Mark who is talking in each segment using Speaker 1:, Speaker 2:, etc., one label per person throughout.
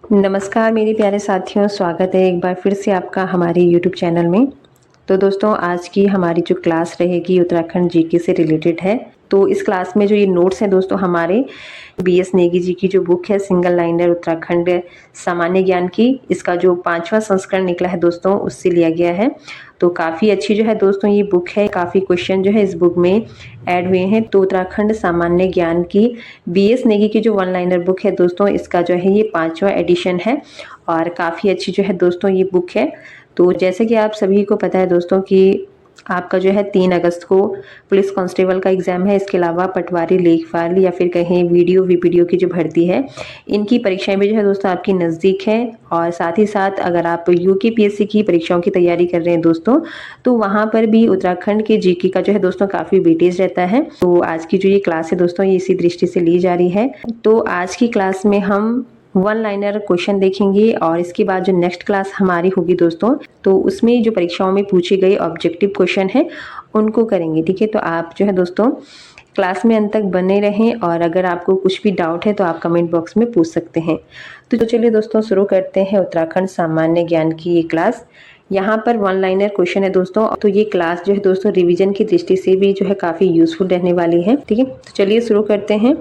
Speaker 1: नमस्कार मेरे प्यारे साथियों, स्वागत है एक बार फिर से आपका हमारे यूट्यूब चैनल में। तो दोस्तों, आज की हमारी जो क्लास रहेगी उत्तराखंड जीके से रिलेटेड है। तो इस क्लास में जो ये नोट्स हैं दोस्तों, हमारे बीएस नेगी जी की जो बुक है सिंगल लाइनर उत्तराखंड सामान्य ज्ञान की, इसका जो 5वां संस्करण निकला है दोस्तों, उससे लिया गया है। तो काफ़ी अच्छी जो है दोस्तों ये बुक है, काफ़ी क्वेश्चन जो है इस बुक में ऐड हुए हैं। तो उत्तराखंड सामान्य ज्ञान की बीएस नेगी की जो वन लाइनर बुक है दोस्तों, इसका जो है ये 5वां एडिशन है और काफ़ी अच्छी जो है दोस्तों ये बुक है। तो जैसे कि आप सभी को पता है दोस्तों कि आपका जो है 3 अगस्त को पुलिस कांस्टेबल का एग्ज़ाम है। इसके अलावा पटवारी, लेखपाल या फिर कहें वीडियो वीपीडीओ की जो भर्ती है, इनकी परीक्षाएं भी जो है दोस्तों आपकी नज़दीक है। और साथ ही साथ अगर आप यूकेपीएससी की परीक्षाओं की तैयारी कर रहे हैं दोस्तों, तो वहाँ पर भी उत्तराखंड के जीके का जो है दोस्तों काफ़ी वेटेज रहता है। तो आज की जो ये क्लास है दोस्तों, ये इसी दृष्टि से ली जा रही है। तो आज की क्लास में हम वन लाइनर क्वेश्चन देखेंगे और इसके बाद जो नेक्स्ट क्लास हमारी होगी दोस्तों, तो उसमें जो परीक्षाओं में पूछे गए ऑब्जेक्टिव क्वेश्चन है उनको करेंगे। ठीक है, तो आप जो है दोस्तों क्लास में अंत तक बने रहें और अगर आपको कुछ भी डाउट है तो आप कमेंट बॉक्स में पूछ सकते हैं। तो चलिए दोस्तों शुरू करते हैं उत्तराखंड सामान्य ज्ञान की ये क्लास। यहाँ पर वन लाइनर क्वेश्चन है दोस्तों, तो ये क्लास जो है दोस्तों रिवीजन की दृष्टि से भी जो है काफ़ी यूजफुल रहने वाली है। ठीक है, तो चलिए शुरू करते हैं।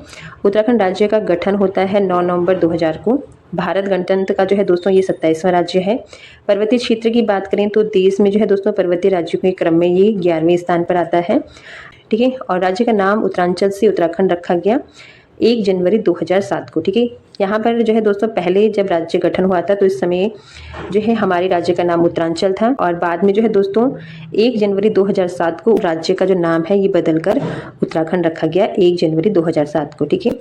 Speaker 1: उत्तराखंड राज्य का गठन होता है 9 नवंबर 2000 को। भारत गणतंत्र का जो है दोस्तों ये 27वां राज्य है। पर्वतीय क्षेत्र की बात करें तो देश में जो है दोस्तों पर्वतीय राज्यों के क्रम में ये 11वें स्थान पर आता है। ठीक है, और राज्य का नाम उत्तरांचल से उत्तराखंड रखा गया 1 जनवरी 2007 को। ठीक है, यहाँ पर जो है दोस्तों पहले जब राज्य गठन हुआ था तो इस समय जो है हमारे राज्य का नाम उत्तरांचल था और बाद में जो है दोस्तों 1 जनवरी 2007 को राज्य का जो नाम है ये बदलकर उत्तराखंड रखा गया 1 जनवरी 2007 को। ठीक है,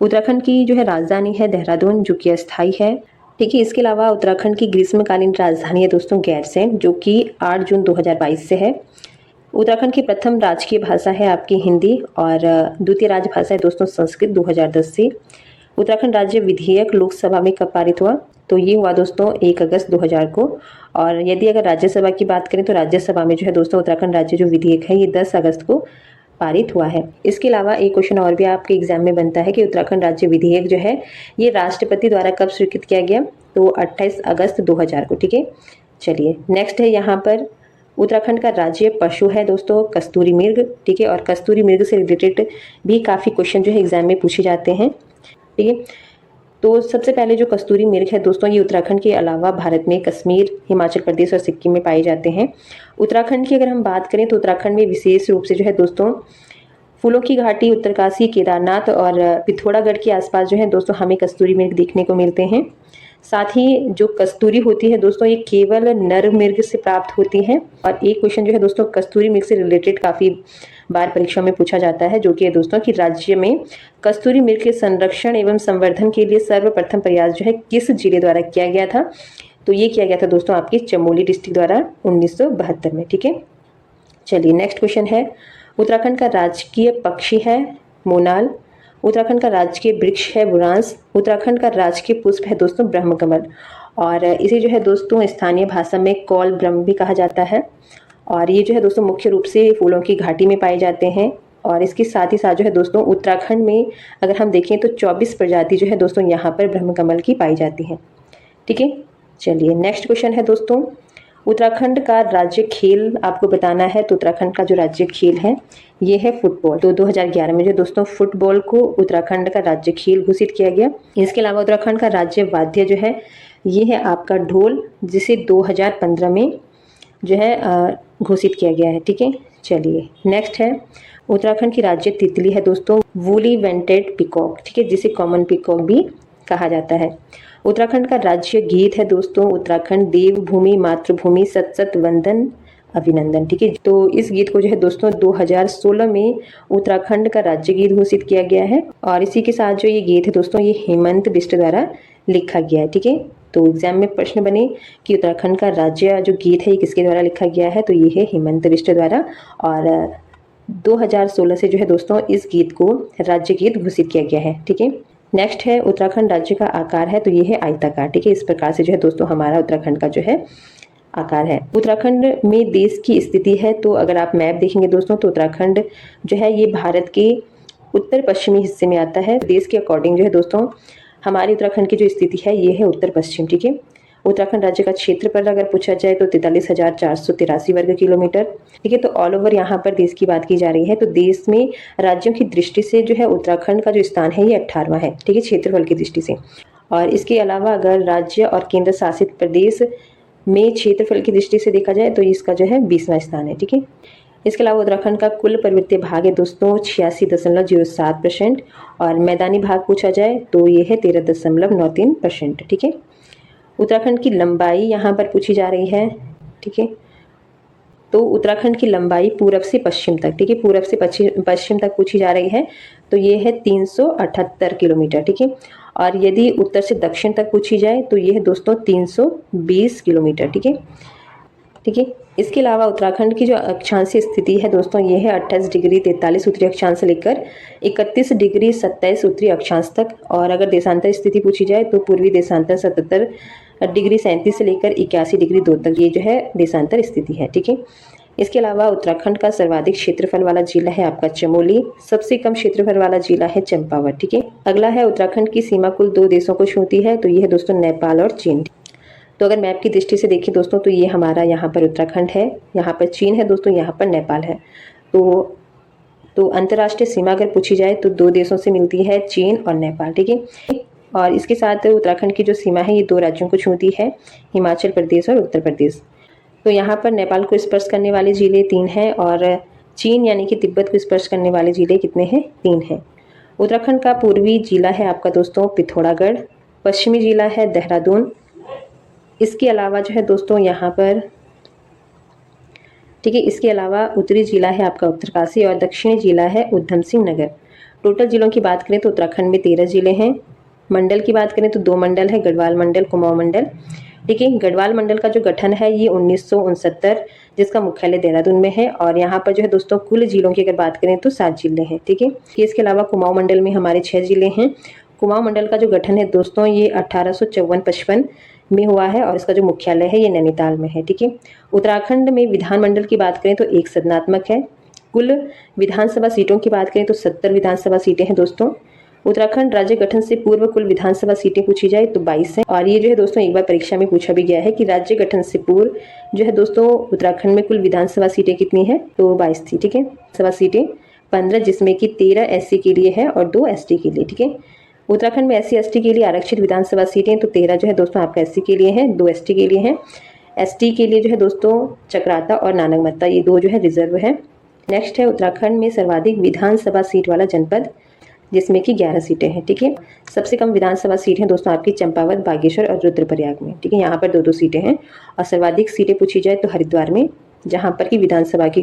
Speaker 1: उत्तराखंड की जो है राजधानी है देहरादून, जो कि अस्थायी है। ठीक है, इसके अलावा उत्तराखंड की ग्रीष्मकालीन राजधानी है दोस्तों गैरसैंण, जो कि 8 जून 2022 से है। उत्तराखंड की प्रथम राजकीय भाषा है आपकी हिंदी और द्वितीय राजभाषा है दोस्तों संस्कृत 2010 से। उत्तराखंड राज्य विधेयक लोकसभा में कब पारित हुआ? तो ये हुआ दोस्तों 1 अगस्त 2000 को। और यदि अगर राज्यसभा की बात करें तो राज्यसभा में जो है दोस्तों उत्तराखंड राज्य जो विधेयक है ये 10 अगस्त को पारित हुआ है। इसके अलावा एक क्वेश्चन और भी आपके एग्जाम में बनता है कि उत्तराखंड राज्य विधेयक जो है ये राष्ट्रपति द्वारा कब स्वीकृत किया गया? तो 28 अगस्त 2000 को। ठीक है, चलिए नेक्स्ट है यहाँ पर उत्तराखंड का राज्य पशु है दोस्तों कस्तूरी मृग। ठीक है, और कस्तूरी मृग से रिलेटेड भी काफ़ी क्वेश्चन जो है एग्जाम में पूछे जाते हैं। ठीक है, तो सबसे पहले जो कस्तूरी मृग है दोस्तों ये उत्तराखंड के अलावा भारत में कश्मीर, हिमाचल प्रदेश और सिक्किम में पाए जाते हैं। उत्तराखंड की अगर हम बात करें तो उत्तराखंड में विशेष रूप से जो है दोस्तों फूलों की घाटी, उत्तरकाशी, केदारनाथ और पिथौरागढ़ के आसपास जो है दोस्तों हमें कस्तूरी मृग देखने को मिलते हैं। साथ ही जो कस्तूरी होती है दोस्तों ये केवल नर मृग से प्राप्त होती है। और एक क्वेश्चन जो है दोस्तों कस्तूरी मृग से रिलेटेड काफ़ी बार परीक्षा में पूछा जाता है, जो कि है दोस्तों कि राज्य में कस्तूरी मृग के संरक्षण एवं संवर्धन के लिए सर्वप्रथम प्रयास जो है किस जिले द्वारा किया गया था? तो ये किया गया था दोस्तों आपके चमोली डिस्ट्रिक्ट द्वारा 1972 में। ठीक है, चलिए नेक्स्ट क्वेश्चन है उत्तराखंड का राजकीय पक्षी है मोनाल। उत्तराखंड का राजकीय वृक्ष है बुरांस। उत्तराखंड का राजकीय पुष्प है दोस्तों ब्रह्मकमल और इसे जो है दोस्तों स्थानीय भाषा में कौल ब्रह्म भी कहा जाता है। और ये जो है दोस्तों मुख्य रूप से फूलों की घाटी में पाए जाते हैं। और इसके साथ ही साथ जो है दोस्तों उत्तराखंड में अगर हम देखें तो 24 प्रजाति जो है दोस्तों यहाँ पर ब्रह्मकमल की पाई जाती हैं। ठीक है, चलिए नेक्स्ट क्वेश्चन है दोस्तों उत्तराखंड का राज्य खेल आपको बताना है। तो उत्तराखंड का जो राज्य खेल है ये है फुटबॉल। तो 2011 में जो दोस्तों फुटबॉल को उत्तराखंड का राज्य खेल घोषित किया गया। इसके अलावा उत्तराखंड का राज्य वाद्य जो है ये है आपका ढोल, जिसे 2015 में जो है घोषित किया गया है। ठीक है, चलिए नेक्स्ट है उत्तराखंड की राज्य तितली है दोस्तों वूली वेंटेड पिकॉक। ठीक है, जिसे कॉमन पिकॉक भी कहा जाता है। उत्तराखंड का राज्य गीत है दोस्तों उत्तराखंड देवभूमि मातृभूमि सत सत वंदन अभिनंदन। ठीक है, तो इस गीत को जो है दोस्तों 2016 में उत्तराखंड का राज्य गीत घोषित किया गया है। और इसी के साथ जो ये गीत है दोस्तों ये हेमंत बिष्ट द्वारा लिखा गया है। ठीक है, तो एग्जाम में प्रश्न बने कि उत्तराखंड का राज्य जो गीत है ये किसके द्वारा लिखा गया है? तो ये है हेमंत बिष्ट द्वारा। और 2016 से जो है दोस्तों इस गीत को राज्य गीत घोषित किया गया है। ठीक है, नेक्स्ट है उत्तराखंड राज्य का आकार है तो ये है आयताकार। ठीक है, इस प्रकार से जो है दोस्तों हमारा उत्तराखंड का जो है आकार है। उत्तराखंड में देश की स्थिति है तो अगर आप मैप देखेंगे दोस्तों तो उत्तराखंड जो है ये भारत के उत्तर पश्चिमी हिस्से में आता है। देश के अकॉर्डिंग जो है दोस्तों हमारे उत्तराखंड की जो स्थिति है ये है उत्तर पश्चिम। ठीक है, उत्तराखंड राज्य का क्षेत्रफल अगर पूछा जाए तो 43,483 वर्ग किलोमीटर। ठीक है, तो ऑल ओवर यहाँ पर देश की बात की जा रही है तो देश में राज्यों की दृष्टि से जो है उत्तराखंड का जो स्थान है ये 18वां है। ठीक है, क्षेत्रफल की दृष्टि से। और इसके अलावा अगर राज्य और केंद्र शासित प्रदेश में क्षेत्रफल की दृष्टि से देखा जाए तो इसका जो है 20वां स्थान है। ठीक है, इसके अलावा उत्तराखंड का कुल पर्वतीय भाग है दोस्तों 86.07%, और मैदानी भाग पूछा जाए तो ये है 13.93%। ठीक है, उत्तराखंड की लंबाई यहाँ पर पूछी जा रही है। ठीक है, तो उत्तराखंड की लंबाई पूरब से पश्चिम तक, ठीक है, पूरब से पश्चिम तक पूछी जा रही है तो ये है 378 किलोमीटर। ठीक है, और यदि उत्तर से दक्षिण तक पूछी जाए तो ये है दोस्तों 320 किलोमीटर। ठीक है, ठीक है, इसके अलावा उत्तराखंड की जो अक्षांशीय स्थिति है दोस्तों ये है 28 डिग्री 43 उत्तरी अक्षांश से लेकर 31 डिग्री 27 उत्तरी अक्षांश तक। और अगर देशांतर स्थिति पूछी जाए तो पूर्वी देशांतर 77 डिग्री 37 से लेकर 81 डिग्री 2 तक ये जो है देशांतर स्थिति है। ठीक है, इसके अलावा उत्तराखंड का सर्वाधिक क्षेत्रफल वाला जिला है आपका चमोली, सबसे कम क्षेत्रफल वाला जिला है चंपावत। ठीक है, अगला है उत्तराखंड की सीमा कुल 2 देशों को छूती है तो ये है दोस्तों नेपाल और चीन। तो अगर मैप की दृष्टि से देखें दोस्तों तो ये हमारा यहाँ पर उत्तराखंड है, यहाँ पर चीन है दोस्तों, यहाँ पर नेपाल है। तो अंतर्राष्ट्रीय सीमा अगर पूछी जाए तो 2 देशों से मिलती है, चीन और नेपाल। ठीक है, और इसके साथ उत्तराखंड की जो सीमा है ये 2 राज्यों को छूती है, हिमाचल प्रदेश और उत्तर प्रदेश। तो यहाँ पर नेपाल को स्पर्श करने वाले जिले 3 हैं और चीन यानी कि तिब्बत को स्पर्श करने वाले जिले कितने हैं? 3 हैं। उत्तराखंड का पूर्वी जिला है आपका दोस्तों पिथौरागढ़, पश्चिमी जिला है देहरादून, इसके अलावा जो है दोस्तों यहाँ पर, ठीक है, इसके अलावा उत्तरी जिला है आपका उत्तरकाशी और दक्षिणी जिला है उधम सिंह नगर। टोटल जिलों की बात करें तो उत्तराखंड में 13 जिले हैं। मंडल की बात करें तो 2 मंडल है, गढ़वाल मंडल, कुमाऊं मंडल। ठीक है, गढ़वाल मंडल का जो गठन है ये 1969, जिसका मुख्यालय देहरादून में है। और यहाँ पर जो है दोस्तों कुल जिलों की अगर बात करें तो 7 जिले हैं। ठीक है, इसके अलावा कुमाऊं मंडल में हमारे 6 जिले हैं। कुमाऊं मंडल का जो गठन है दोस्तों ये 1854-55 में हुआ है और इसका जो मुख्यालय है ये नैनीताल में है। ठीक है, उत्तराखंड में विधानमंडल की बात करें तो 1 सदनात्मक है। कुल विधानसभा सीटों की बात करें तो 70 विधानसभा सीटें हैं दोस्तों। उत्तराखंड राज्य गठन से पूर्व कुल विधानसभा सीटें पूछी जाए तो 22 हैं। और ये जो है दोस्तों एक बार परीक्षा में पूछा भी गया है कि राज्य गठन से पूर्व जो है दोस्तों उत्तराखंड में कुल विधानसभा सीटें कितनी है, तो 22 थी। ठीक है, सभा सीटें 15, जिसमें कि 13 SC के लिए है और 2 ST के लिए। ठीक है, उत्तराखंड में SC ST के लिए आरक्षित विधानसभा सीटें तो 13 जो है दोस्तों आपका SC के लिए है, 2 ST के लिए हैं। ST के लिए जो है दोस्तों चक्राता और नानकमत्ता ये 2 जो है रिजर्व है। नेक्स्ट है उत्तराखंड में सर्वाधिक विधानसभा सीट वाला जनपद, जिसमें कि 11 सीटें हैं। ठीक है, सबसे कम विधानसभा सीट है दोस्तों आपकी चंपावत, बागेश्वर और रुद्रप्रयाग में। ठीक है, यहाँ पर 2-2 सीटें हैं। और सर्वाधिक सीटें पूछी जाए तो हरिद्वार में, जहाँ पर की विधानसभा की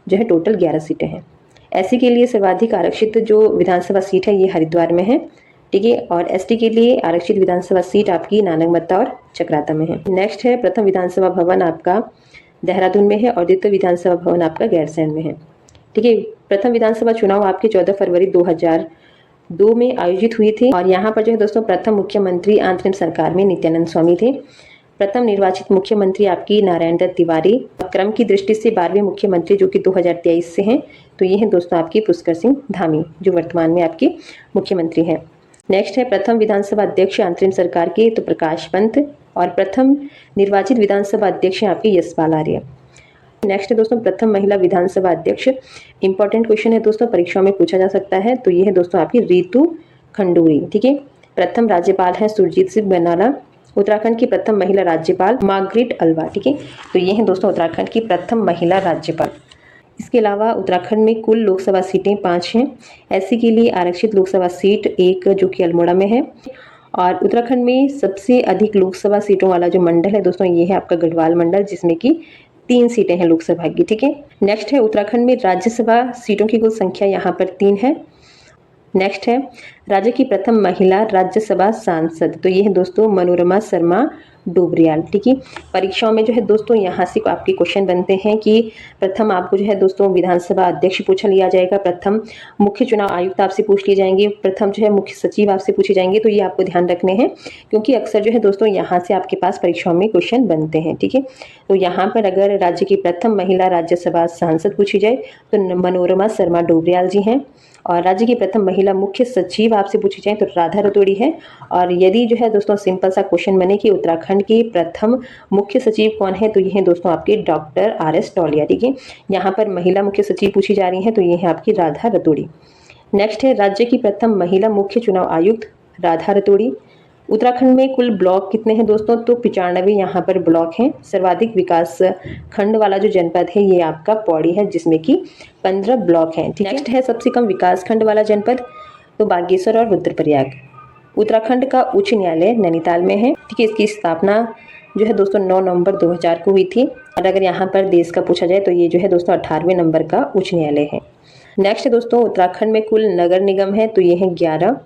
Speaker 1: जो है टोटल 11 सीटें हैं। SC के लिए सर्वाधिक आरक्षित जो विधानसभा सीट है ये हरिद्वार में है। ठीक है, और ST के लिए आरक्षित विधानसभा सीट आपकी नानकमत्ता और चक्राता में है। नेक्स्ट है प्रथम विधानसभा भवन आपका देहरादून में है और द्वितीय विधानसभा भवन आपका गैरसैंण में है। ठीक है, प्रथम विधानसभा चुनाव आपके 14 फरवरी 2002 में आयोजित हुई थी और यहाँ पर जो है दोस्तों प्रथम मुख्यमंत्री अंतरिम सरकार में नित्यानंद स्वामी थे। प्रथम निर्वाचित मुख्यमंत्री आपकी नारायण दत्त तिवारी। क्रम की दृष्टि से 12वें मुख्यमंत्री जो कि 2023 से हैं तो ये हैं दोस्तों आपकी पुष्कर सिंह धामी, जो वर्तमान में आपके मुख्यमंत्री हैं। नेक्स्ट है प्रथम विधानसभा अध्यक्ष अंतरिम सरकार के तो प्रकाश पंत, और प्रथम निर्वाचित विधानसभा अध्यक्ष हैं आपके यशपाल आर्य। नेक्स्ट है दोस्तों प्रथम महिला विधानसभा अध्यक्ष। इंपॉर्टेंट क्वेश्चन है दोस्तों, परीक्षा में पूछा जा सकता है, तो ये है दोस्तों आपकी रीतू खंडूरी। ठीक है, प्रथम राज्यपाल है सुरजीत सिंह बनाला। उत्तराखंड की प्रथम महिला राज्यपाल मार्गरेट अल्वा। ठीक है, तो ये है दोस्तों उत्तराखंड की प्रथम महिला राज्यपाल। इसके अलावा उत्तराखंड में कुल लोकसभा सीटें 5 हैं। SC के लिए आरक्षित लोकसभा सीट 1 जो कि अल्मोड़ा में है। और उत्तराखंड में सबसे अधिक लोकसभा सीटों वाला जो मंडल है दोस्तों ये है आपका गढ़वाल मंडल, जिसमें कि 3 सीटें हैं लोकसभा की। ठीक है, नेक्स्ट है उत्तराखंड में राज्यसभा सीटों की कुल संख्या यहाँ पर 3 है। नेक्स्ट है राज्य की प्रथम महिला राज्यसभा सांसद, तो ये है दोस्तों मनोरमा शर्मा डोबरियाल। ठीक है, परीक्षाओं में जो है दोस्तों यहाँ से आपके क्वेश्चन बनते हैं कि प्रथम आपको जो है दोस्तों विधानसभा अध्यक्ष पूछा लिया जाएगा, प्रथम मुख्य चुनाव आयुक्त आपसे पूछ लिए जाएंगे, प्रथम जो है मुख्य सचिव आपसे पूछे जाएंगे। तो ये आपको ध्यान रखने हैं क्योंकि अक्सर जो है दोस्तों यहाँ से आपके पास परीक्षाओं में क्वेश्चन बनते हैं। ठीक है, तो यहाँ पर अगर राज्य की प्रथम महिला राज्यसभा सांसद पूछी जाए तो मनोरमा शर्मा डोबरियाल जी हैं। और राज्य की प्रथम महिला मुख्य सचिव आपसे पूछी जाए तो राधा रतौड़ी है। और यदि जो है दोस्तों सिंपल सा क्वेश्चन बने कि उत्तराखंड के प्रथम मुख्य सचिव कौन है, तो ये है दोस्तों आपके डॉक्टर RS टोलिया। ठीक है, यहाँ पर महिला मुख्य सचिव पूछी जा रही है, तो ये है आपकी राधा रतौड़ी। नेक्स्ट है राज्य की प्रथम महिला मुख्य चुनाव आयुक्त राधा रतौड़ी। उत्तराखंड में कुल ब्लॉक कितने हैं दोस्तों, तो 95 यहाँ पर ब्लॉक हैं। सर्वाधिक विकास खंड वाला जो जनपद है ये आपका पौड़ी है, जिसमें कि 15 ब्लॉक हैं। नेक्स्ट है सबसे कम विकास खंड वाला जनपद, तो बागेश्वर और रुद्रप्रयाग। उत्तराखंड का उच्च न्यायालय नैनीताल में है। ठीक है, इसकी स्थापना जो है दोस्तों 9 नवंबर 2000 को हुई थी। और अगर यहाँ पर देश का पूछा जाए तो ये जो है दोस्तों 18वें नंबर का उच्च न्यायालय है। नेक्स्ट है दोस्तों उत्तराखंड में कुल नगर निगम है, तो ये है 11।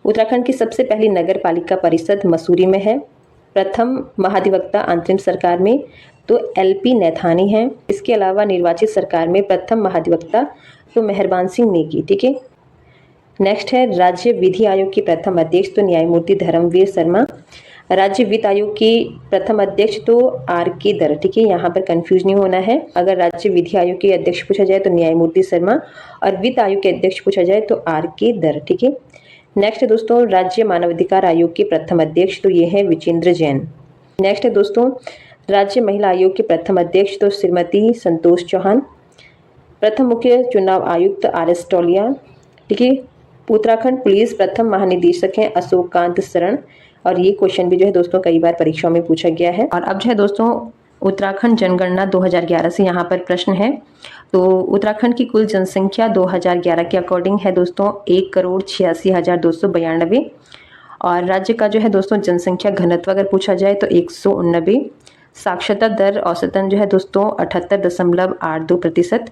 Speaker 1: उत्तराखंड की सबसे पहली नगर पालिका परिषद मसूरी में है। प्रथम महाधिवक्ता अंतरिम सरकार में तो LP नैथानी है। इसके अलावा निर्वाचित सरकार में प्रथम महाधिवक्ता तो मेहरबान सिंह नेगी। ठीक है, नेक्स्ट है राज्य विधि आयोग के प्रथम अध्यक्ष तो न्यायमूर्ति धर्मवीर शर्मा। राज्य वित्त आयोग के प्रथम अध्यक्ष तो RK दर। ठीक है, यहाँ पर कंफ्यूज नहीं होना है। अगर राज्य विधि आयोग के अध्यक्ष पूछा जाए तो न्यायमूर्ति शर्मा, और वित्त आयोग के अध्यक्ष पूछा जाए तो RK दर। ठीक है, नेक्स्ट है दोस्तों राज्य मानवाधिकार आयोग के प्रथम अध्यक्ष तो ये है विजेंद्र जैन। नेक्स्ट है दोस्तों राज्य महिला आयोग के प्रथम अध्यक्ष तो श्रीमती संतोष चौहान। प्रथम मुख्य चुनाव आयुक्त RS टोलिया। ठीक है, उत्तराखंड पुलिस प्रथम महानिदेशक हैं अशोक कांत शरण। और ये क्वेश्चन भी जो है दोस्तों कई बार परीक्षाओं में पूछा गया है। और अब जो है दोस्तों उत्तराखंड जनगणना 2011 से यहाँ पर प्रश्न है। तो उत्तराखंड की कुल जनसंख्या 2011 के अकॉर्डिंग है दोस्तों 1,86,292। और राज्य का जो है दोस्तों जनसंख्या घनत्व अगर पूछा जाए तो 189। साक्षरता दर औसतन जो है दोस्तों 78.82%।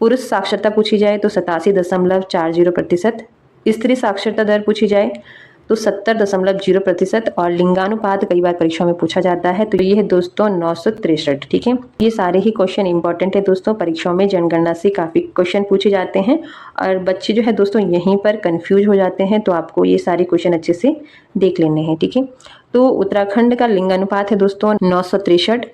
Speaker 1: पुरुष साक्षरता पूछी जाए तो 87.40%। स्त्री साक्षरता दर पूछी जाए तो 70.0%। और लिंगानुपात कई बार परीक्षा में पूछा जाता है, तो ये है दोस्तों 963। ठीक है, ये सारे ही क्वेश्चन इंपॉर्टेंट है दोस्तों। परीक्षाओं में जनगणना से काफ़ी क्वेश्चन पूछे जाते हैं और बच्चे जो है दोस्तों यहीं पर कंफ्यूज हो जाते हैं, तो आपको ये सारे क्वेश्चन अच्छे से देख लेने हैं। ठीक है, तो उत्तराखंड का लिंगानुपात है दोस्तों 963।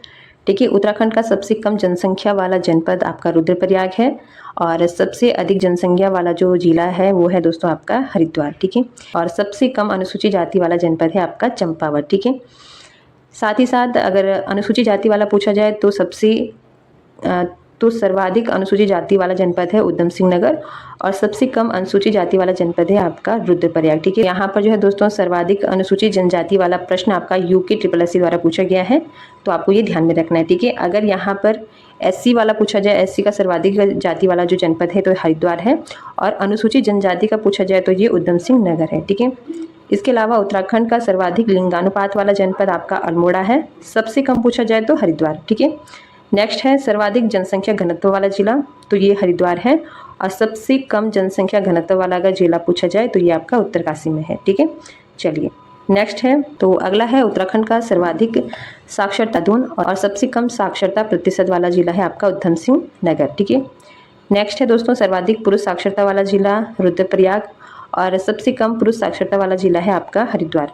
Speaker 1: ठीक है, उत्तराखंड का सबसे कम जनसंख्या वाला जनपद आपका रुद्रप्रयाग है। और सबसे अधिक जनसंख्या वाला जो जिला है वो है दोस्तों आपका हरिद्वार। ठीक है, और सबसे कम अनुसूचित जाति वाला जनपद है आपका चंपावत। ठीक है, साथ ही साथ अगर अनुसूचित जाति वाला पूछा जाए तो सर्वाधिक अनुसूचित जाति वाला जनपद है उधम सिंह नगर। और सबसे कम अनुसूचित जाति वाला जनपद है आपका रुद्रप्रयाग। ठीक है, यहाँ पर जो है दोस्तों सर्वाधिक अनुसूचित जनजाति वाला प्रश्न आपका UKSSC द्वारा पूछा गया है, तो आपको ये ध्यान में रखना है। ठीक है, अगर यहाँ पर SC वाला पूछा जाए, SC का सर्वाधिक जाति वाला जो जनपद है तो हरिद्वार है। और अनुसूचित जनजाति का पूछा जाए तो ये उधम सिंह नगर है। ठीक है, इसके अलावा उत्तराखंड का सर्वाधिक लिंगानुपात वाला जनपद आपका अल्मोड़ा है। सबसे कम पूछा जाए तो हरिद्वार। ठीक है, नेक्स्ट है सर्वाधिक जनसंख्या घनत्व वाला जिला, तो ये हरिद्वार है। और सबसे कम जनसंख्या घनत्व वाला अगर जिला पूछा जाए तो ये आपका उत्तरकाशी में है। ठीक है, चलिए नेक्स्ट है, तो अगला है उत्तराखंड का सर्वाधिक साक्षरता दून और सबसे कम साक्षरता प्रतिशत वाला जिला है आपका उधम सिंह नगर। ठीक है, नेक्स्ट है दोस्तों सर्वाधिक पुरुष साक्षरता वाला जिला रुद्रप्रयाग और सबसे कम पुरुष साक्षरता वाला जिला है आपका हरिद्वार।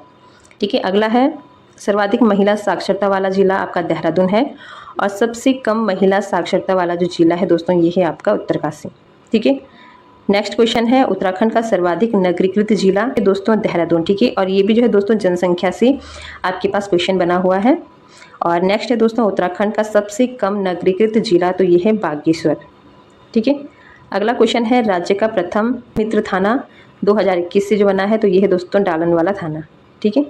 Speaker 1: ठीक है, अगला है सर्वाधिक महिला साक्षरता वाला जिला आपका देहरादून है। और सबसे कम महिला साक्षरता वाला जो जिला है दोस्तों ये है आपका उत्तरकाशी। ठीक है, नेक्स्ट क्वेश्चन है उत्तराखंड का सर्वाधिक नगरीकृत जिला है दोस्तों देहरादून। ठीक है, और ये भी जो है दोस्तों जनसंख्या से आपके पास क्वेश्चन बना हुआ है। और नेक्स्ट है दोस्तों उत्तराखंड का सबसे कम नगरीकृत जिला, तो ये है बागेश्वर। ठीक है, अगला क्वेश्चन है राज्य का प्रथम मित्र थाना 2021 से जो बना है, तो ये है दोस्तों डालनवाला थाना। ठीक है,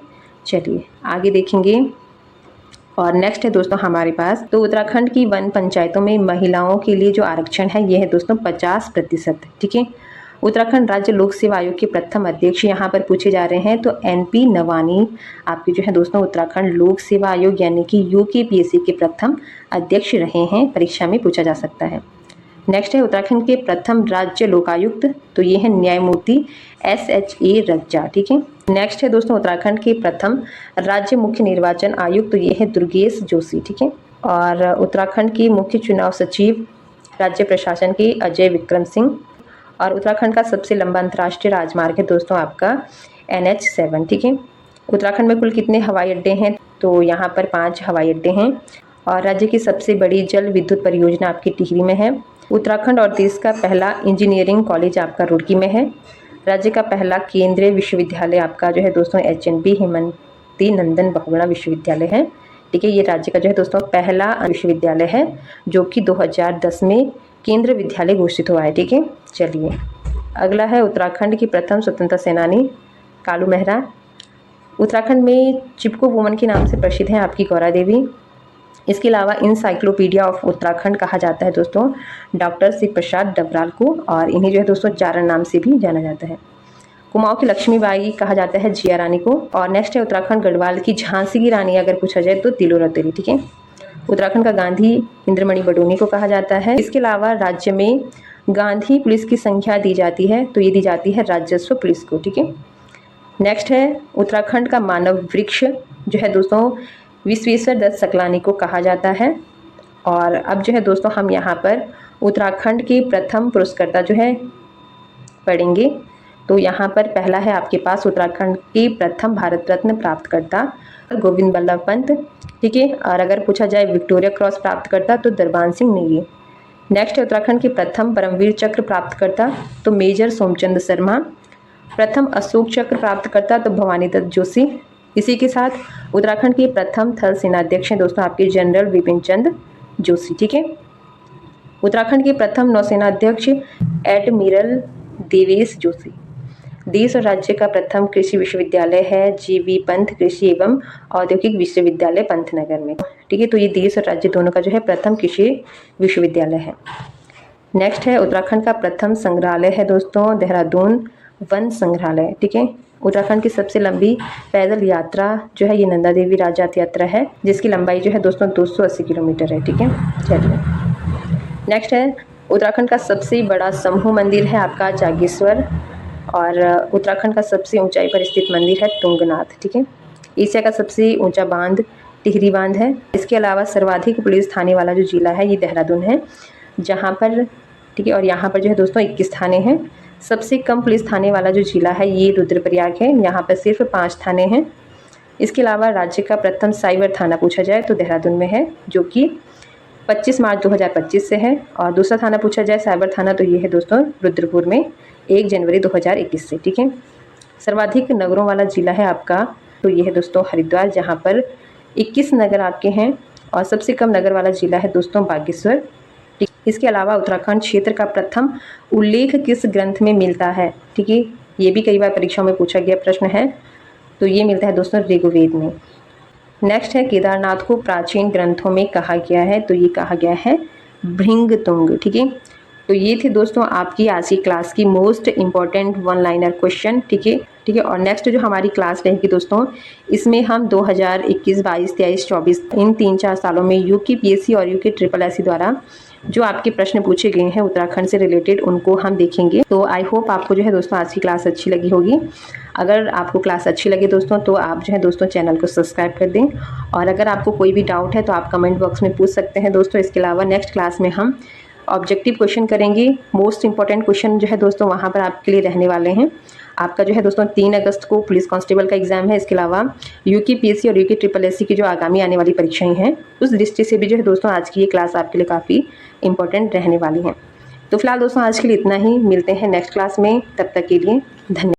Speaker 1: चलिए आगे देखेंगे। और नेक्स्ट है दोस्तों हमारे पास, तो उत्तराखंड की वन पंचायतों में महिलाओं के लिए जो आरक्षण है ये है दोस्तों 50%। ठीक है, उत्तराखंड राज्य लोक सेवा आयोग के प्रथम अध्यक्ष यहाँ पर पूछे जा रहे हैं, तो NP नवानी आपके जो है दोस्तों उत्तराखंड लोक सेवा आयोग यानी कि UKPSC के प्रथम अध्यक्ष रहे हैं, परीक्षा में पूछा जा सकता है। नेक्स्ट है उत्तराखंड के प्रथम राज्य लोकायुक्त, तो ये है न्यायमूर्ति SHA रज्जा। ठीक है, नेक्स्ट है दोस्तों उत्तराखंड के प्रथम राज्य मुख्य निर्वाचन आयुक्त, तो ये है दुर्गेश जोशी। ठीक है, और उत्तराखंड की मुख्य चुनाव सचिव राज्य प्रशासन के अजय विक्रम सिंह। और उत्तराखंड का सबसे लंबा अंतर्राष्ट्रीय राजमार्ग है दोस्तों आपका NH7। ठीक है, उत्तराखंड में कुल कितने हवाई अड्डे हैं, तो यहाँ पर 5 हवाई अड्डे हैं। और राज्य की सबसे बड़ी जल विद्युत परियोजना आपकी टिहरी में है। उत्तराखंड और देश का पहला इंजीनियरिंग कॉलेज आपका रुड़की में है। राज्य का पहला केंद्रीय विश्वविद्यालय आपका जो है दोस्तों HNB हेमंती नंदन बहुगुणा विश्वविद्यालय है। ठीक है, ये राज्य का जो है दोस्तों पहला विश्वविद्यालय है जो कि 2010 में केंद्रीय विद्यालय घोषित हुआ है। ठीक है, चलिए अगला है उत्तराखंड की प्रथम स्वतंत्रता सेनानी कालू मेहरा। उत्तराखंड में चिपको वुमन के नाम से प्रसिद्ध है आपकी गौरा देवी। इसके अलावा इंसाइक्लोपीडिया ऑफ उत्तराखंड कहा जाता है दोस्तों डॉक्टर शिव प्रसाद डबराल को, और इन्हें जो है दोस्तों चारण नाम से भी जाना जाता है। कुमाऊं की लक्ष्मीबाई कहा जाता है जिया रानी को। और नेक्स्ट है उत्तराखंड गढ़वाल की झांसी की रानी अगर पूछा जाए तो तिलो रतौरी। ठीक है, उत्तराखंड का गांधी इंद्रमणि बडोनी को कहा जाता है। इसके अलावा राज्य में गांधी पुलिस की संख्या दी जाती है, तो ये दी जाती है राजस्व पुलिस को। ठीक है, नेक्स्ट है उत्तराखंड का मानव वृक्ष जो है दोस्तों विश्वेश्वर दत्त सकलानी को कहा जाता है। और अब जो है दोस्तों हम यहाँ पर उत्तराखंड के प्रथम पुरस्कर्ता जो है पढ़ेंगे। तो यहाँ पर पहला है आपके पास उत्तराखंड के प्रथम भारत रत्न प्राप्तकर्ता गोविंद बल्लभ पंत। ठीक है, और अगर पूछा जाए विक्टोरिया क्रॉस प्राप्तकर्ता तो दरबान सिंह नेगी। नेक्स्ट है उत्तराखंड के प्रथम परमवीर चक्र प्राप्तकर्ता तो मेजर सोमचंद शर्मा। प्रथम अशोक चक्र प्राप्तकर्ता तो भवानी दत्त जोशी। इसी के साथ उत्तराखंड के प्रथम थल सेनाध्यक्ष हैं दोस्तों आपके जनरल विपिन चंद्र जोशी। ठीक है, उत्तराखंड के प्रथम नौसेना अध्यक्ष एडमिरल देवेश जोशी। देश और राज्य का प्रथम कृषि विश्वविद्यालय है GV पंत कृषि एवं औद्योगिक विश्वविद्यालय पंतनगर में। ठीक है, तो ये देश और राज्य दोनों का जो है प्रथम कृषि विश्वविद्यालय है। नेक्स्ट है उत्तराखंड का प्रथम संग्रहालय है दोस्तों देहरादून वन संग्रहालय। ठीक है, उत्तराखंड की सबसे लंबी पैदल यात्रा जो है ये नंदा देवी राजजात यात्रा है, जिसकी लंबाई जो है दोस्तों 280 किलोमीटर है। ठीक है, चलिए नेक्स्ट है उत्तराखंड का सबसे बड़ा समूह मंदिर है आपका जागेश्वर। और उत्तराखंड का सबसे ऊंचाई पर स्थित मंदिर है तुंगनाथ। ठीक है, एशिया का सबसे ऊंचा बांध टिहरी बांध है। इसके अलावा सर्वाधिक पुलिस थाने वाला जो जिला है ये देहरादून है जहाँ पर, ठीक है, और यहाँ पर जो है दोस्तों 21 थाने हैं। सबसे कम पुलिस थाने वाला जो जिला है ये रुद्रप्रयाग है, यहाँ पर सिर्फ 5 थाने हैं। इसके अलावा राज्य का प्रथम साइबर थाना पूछा जाए तो देहरादून में है जो कि 25 मार्च 2025 से है। और दूसरा थाना पूछा जाए साइबर थाना तो ये है दोस्तों रुद्रपुर में 1 जनवरी 2021 से। ठीक है, सर्वाधिक नगरों वाला जिला है आपका तो ये है दोस्तों हरिद्वार जहाँ पर 21 नगर आपके हैं। और सबसे कम नगर वाला जिला है दोस्तों बागेश्वर। इसके अलावा उत्तराखंड क्षेत्र का प्रथम उल्लेख किस ग्रंथ में मिलता है? ठीक है, ये भी कई बार परीक्षाओं में पूछा गया प्रश्न है, तो ये मिलता है दोस्तों ऋग्वेद में। नेक्स्ट है केदारनाथ को प्राचीन ग्रंथों में कहा गया है, तो ये कहा गया है भृंगतुंग। ठीक है, तो ये थे दोस्तों आपकी आज की क्लास की most important one liner question. ठीक है, और नेक्स्ट जो हमारी क्लास रहेगी दोस्तों इसमें हम 2021, 22, 23, 24 इन 3-4 सालों में UKPSC और UKSSSC द्वारा जो आपके प्रश्न पूछे गए हैं उत्तराखंड से रिलेटेड उनको हम देखेंगे। तो आई होप आपको जो है दोस्तों आज की क्लास अच्छी लगी होगी। अगर आपको क्लास अच्छी लगे दोस्तों तो आप जो है दोस्तों चैनल को सब्सक्राइब कर दें, और अगर आपको कोई भी डाउट है तो आप कमेंट बॉक्स में पूछ सकते हैं दोस्तों। इसके अलावा नेक्स्ट क्लास में हम ऑब्जेक्टिव क्वेश्चन करेंगे। मोस्ट इंपॉर्टेंट क्वेश्चन जो है दोस्तों वहाँ पर आपके लिए रहने वाले हैं। आपका जो है दोस्तों 3 अगस्त को पुलिस कांस्टेबल का एग्जाम है। इसके अलावा UKPSC और UKSSSC की जो आगामी आने वाली परीक्षाएं हैं उस दृष्टि से भी जो है दोस्तों आज की ये क्लास आपके लिए काफ़ी इंपॉर्टेंट रहने वाली है। तो फिलहाल दोस्तों आज के लिए इतना ही, मिलते हैं नेक्स्ट क्लास में, तब तक के लिए धन्यवाद।